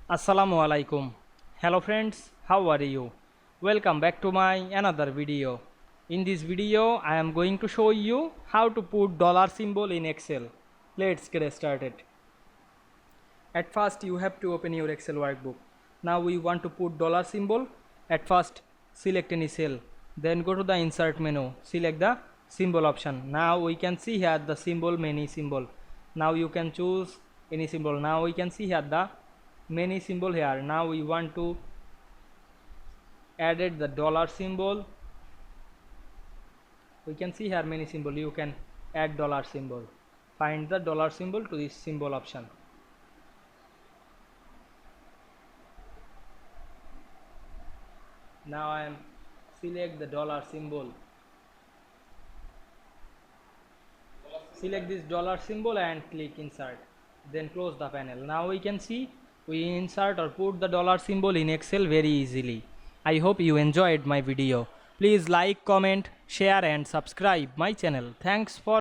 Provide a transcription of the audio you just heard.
Assalamu Walaikum. Hello friends, how are you? Welcome back to my another video. In this video, I am going to show you how to put dollar symbol in Excel. Let's get started. At first, you have to open your Excel workbook. Now we want to put dollar symbol. At first, select any cell. Then go to the insert menu. Select the symbol option. Now we can see here the symbol, many symbol. Now you can choose any symbol. Now we can see here the many symbol here. Now we want to added the dollar symbol. We can see here many symbol. You can add dollar symbol. Find the dollar symbol to this symbol option. Now I am select the dollar symbol. Select this dollar symbol and click insert. Then close the panel. Now we can see we insert or put the dollar symbol in Excel very easily. I hope you enjoyed my video. Please like, comment, share and subscribe my channel. Thanks for